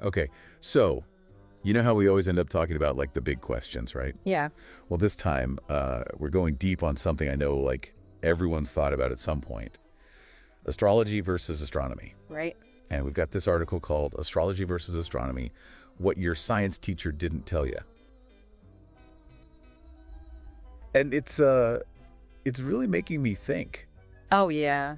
Okay, so you know how we always end up talking about like the big questions, right? Yeah. Well, this time we're going deep on something I know like everyone's thought about at some point. Astrology versus astronomy. Right. And we've got this article called Astrology versus Astronomy, What Your Science Teacher Didn't Tell You. And it's really making me think. Oh, yeah.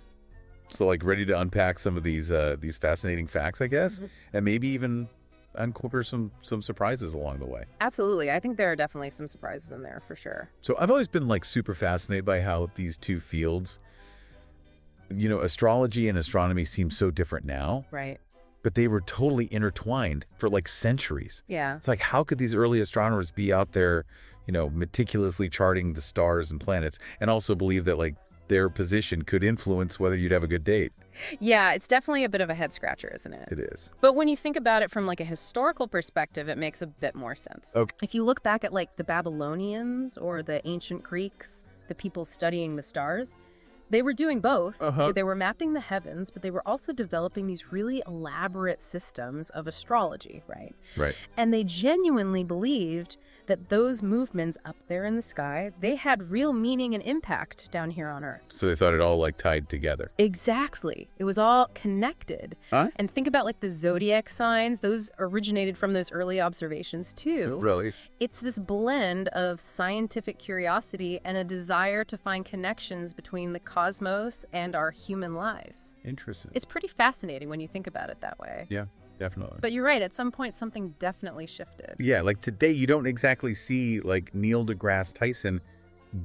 So like ready to unpack some of these fascinating facts, I guess, and maybe even uncover some surprises along the way. Absolutely. I think there are definitely some surprises in there for sure. So I've always been like super fascinated by how these two fields, you know, astrology and astronomy seem so different now, Right. but they were totally intertwined for like centuries. Yeah. It's like, how could these early astronomers be out there, you know, meticulously charting the stars and planets and also believe that like their position could influence whether you'd have a good date? Yeah, it's definitely a bit of a head scratcher, isn't it? It is. But when you think about it from like a historical perspective, it makes a bit more sense. Okay. If you look back at like the Babylonians or the ancient Greeks, the people studying the stars, they were doing both. They were mapping the heavens, but they were also developing these really elaborate systems of astrology, right? Right. And they genuinely believed that those movements up there in the sky, they had real meaning and impact down here on Earth. So they thought it all like tied together. Exactly. It was all connected. Huh? And think about like the zodiac signs, those originated from those early observations too. Really? It's this blend of scientific curiosity and a desire to find connections between the cosmos and our human lives. Interesting. It's pretty fascinating when you think about it that way. Yeah, definitely. But you're right, at some point something definitely shifted. Yeah, like today you don't exactly see like Neil deGrasse Tyson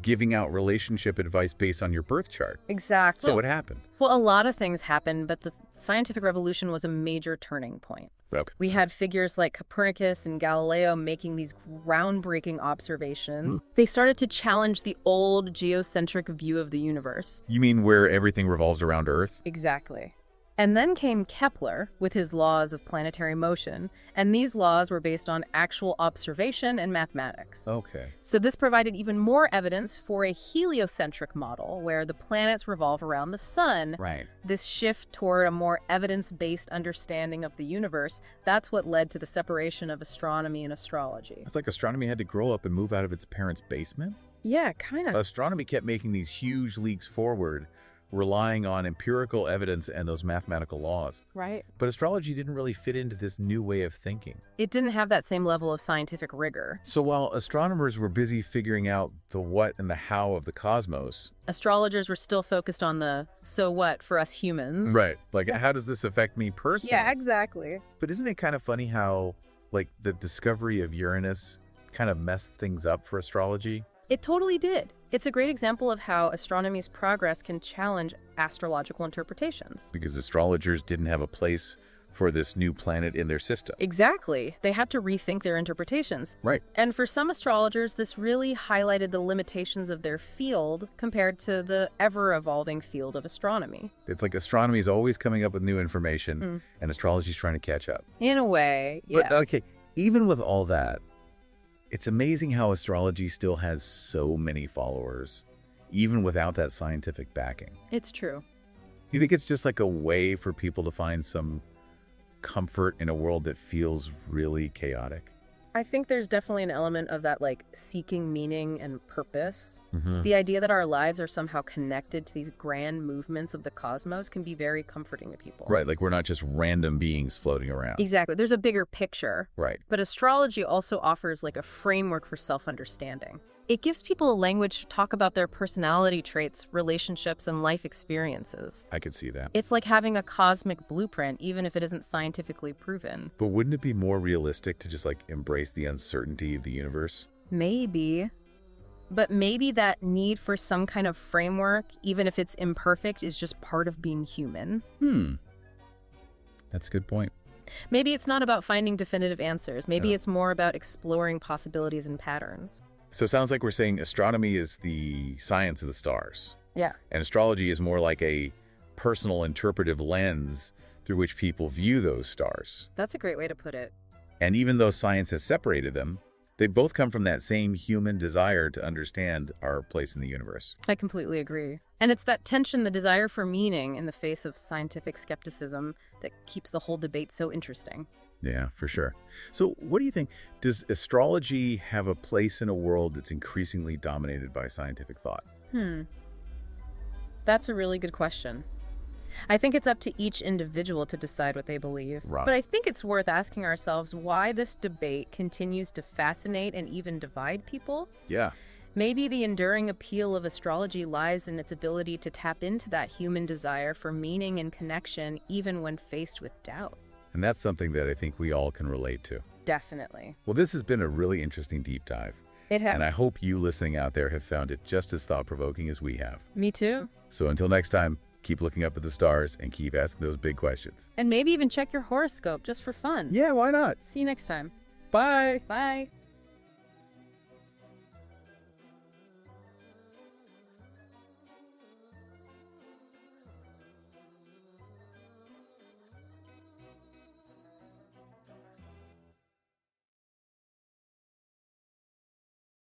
giving out relationship advice based on your birth chart. Exactly. So what happened? Well, a lot of things happened, but the scientific revolution was a major turning point. Okay. We had figures like Copernicus and Galileo making these groundbreaking observations. They started to challenge the old geocentric view of the universe. You mean where everything revolves around Earth? Exactly. And then came Kepler with his laws of planetary motion, and these laws were based on actual observation and mathematics. Okay. So this provided even more evidence for a heliocentric model where the planets revolve around the sun. Right. This shift toward a more evidence-based understanding of the universe, that's what led to the separation of astronomy and astrology. It's like astronomy had to grow up and move out of its parents' basement. Yeah, kind of. Astronomy kept making these huge leaps forward, relying on empirical evidence and those mathematical laws. Right. But astrology didn't really fit into this new way of thinking. It didn't have that same level of scientific rigor. So while astronomers were busy figuring out the what and the how of the cosmos, Astrologers were still focused on the so what for us humans. right, like how does this affect me personally? Yeah, exactly. But isn't it kind of funny how like the discovery of Uranus kind of messed things up for astrology? It totally did. It's a great example of how astronomy's progress can challenge astrological interpretations. Because astrologers didn't have a place for this new planet in their system. Exactly. They had to rethink their interpretations. Right. And for some astrologers, this really highlighted the limitations of their field compared to the ever-evolving field of astronomy. It's like astronomy is always coming up with new information, and astrology is trying to catch up. In a way, yes. But okay, even with all that, it's amazing how astrology still has so many followers, even without that scientific backing. It's true. You think it's just like a way for people to find some comfort in a world that feels really chaotic? I think there's definitely an element of that, like, seeking meaning and purpose. Mm-hmm. The idea that our lives are somehow connected to these grand movements of the cosmos can be very comforting to people. Right, like we're not just random beings floating around. Exactly. There's a bigger picture. Right. But astrology also offers like a framework for self-understanding. It gives people a language to talk about their personality traits, relationships, and life experiences. I could see that. It's like having a cosmic blueprint, even if it isn't scientifically proven. But wouldn't it be more realistic to just like embrace the uncertainty of the universe? Maybe. But maybe that need for some kind of framework, even if it's imperfect, is just part of being human. That's a good point. Maybe it's not about finding definitive answers. Maybe it's more about exploring possibilities and patterns. So it sounds like we're saying astronomy is the science of the stars. Yeah. And astrology is more like a personal interpretive lens through which people view those stars. That's a great way to put it. And even though science has separated them, they both come from that same human desire to understand our place in the universe. I completely agree. And it's that tension, the desire for meaning in the face of scientific skepticism, that keeps the whole debate so interesting. Yeah, for sure. So what do you think? Does astrology have a place in a world that's increasingly dominated by scientific thought? Hmm. That's a really good question. I think it's up to each individual to decide what they believe. Right. But I think it's worth asking ourselves why this debate continues to fascinate and even divide people. Yeah. Maybe the enduring appeal of astrology lies in its ability to tap into that human desire for meaning and connection, even when faced with doubt. And that's something that I think we all can relate to. Definitely. Well, this has been a really interesting deep dive. It has. And I hope you listening out there have found it just as thought-provoking as we have. Me too. So until next time, keep looking up at the stars and keep asking those big questions. And maybe even check your horoscope just for fun. Yeah, why not? See you next time. Bye. Bye.